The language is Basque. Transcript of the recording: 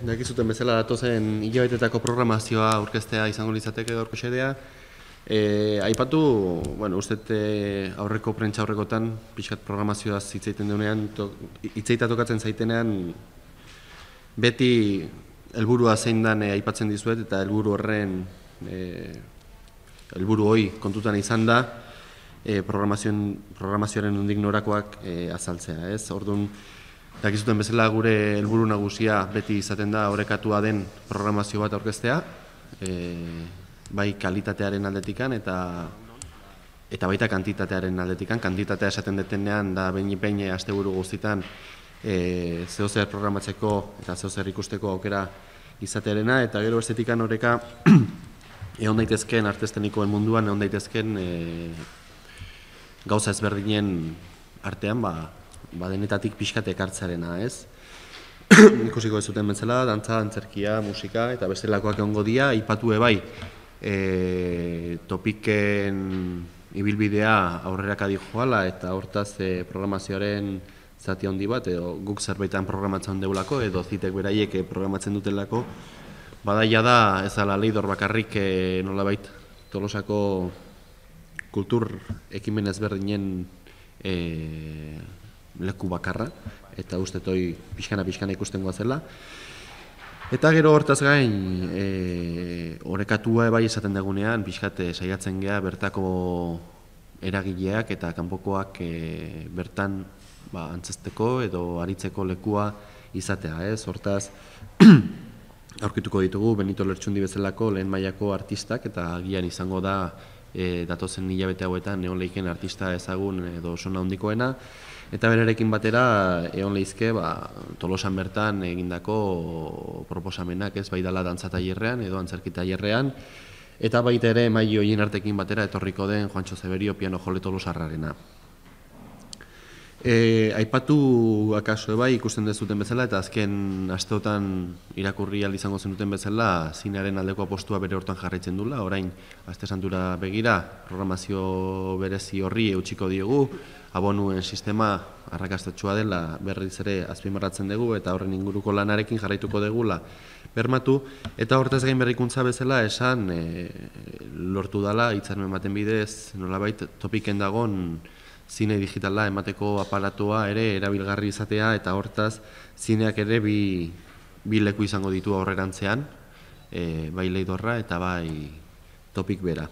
Dakizuten bezala datozen hilabetetako programazioa aurkeztea izango litzateke gaurko xedea. Aipatu, uste aurreko prentsa aurrekotan pixkat programazioaz hitzaiten duenean, hitzaita tokatzen zaitenean beti helburua zein dan aipatzen dizuet eta helburu horren helburu hori kontutan izan da programazioaren nondik norakoak azaltzea, ez? Orduan, dakizuten bezala gure helburu nagusia beti izaten da orekatua den programazio bat aurkeztea, bai kalitatearen aldetikan eta baita kantitatearen aldetikan. Kantitatea esaten detenean da behin asteburu guztitan zeozer programatzeko eta zeozer ikusteko aukera izatearena, eta gero estetikan oreka egon daitezken artestenikoen munduan, egon daitezken gauza ezberdinen artean, denetatik pixkat ekartzarena, ez? Ikusiko ez zuten bezala, dantza, antzerkia, musika eta bestelakoak egongo dira, aipatu bai topiken ibilbidea aurreraka joala eta hortaz programazioaren zati handi bat, edo guk zerbaitan programatzen deulako, edo zitek beraiek programatzen dutelako, badaia da ez ala leidor bakarrik nolabait Tolosako kultur ekimen ezberdinen leku bakarra, eta uste toi pixkana ikusten goazela. Eta gero hortaz gain, orekatua bai esaten dagunean, pixkat saiatzen gea bertako eragileak eta kanpokoak bertan antzesteko edo aritzeko lekua izatea, ez? Hortaz, aurkituko ditugu Benito Lertxundi bezalako lehen mailako artistak, eta agian izango da datozen hilabete hauetan egon lehiken artista ezagun edo sona handikoena, eta berarekin batera egon lehizke Tolosan bertan egindako proposamenak, ez, bai dala dantza tailerrean edo antzerki tailerrean, eta baita ere maili horien artekin batera etorriko den Juancho Zeberio piano jole tolosarrarena. Aipatu akaso bai ikusten dezuten bezala, eta azken asteotan irakurri ahal izango zenuten bezala, zinearen aldeko apostua bere hortan jarraitzen dula. Orain Aste Santura begira programazio berezi horri eutxiko diogu, abonuen sistema arrakastatsua dela berriz ere azpimarratzen dugu, eta horren inguruko lanarekin jarraituko degula bermatu, eta hortez gain berrikuntza bezala esan lortu dala hitzarmen baten bidez nolabait topiken dagon zine digitala emateko aparatua ere erabilgarri izatea, eta hortaz zineak ere bi leku izango ditu aurrerantzean, bai leidorra eta bai topik bera.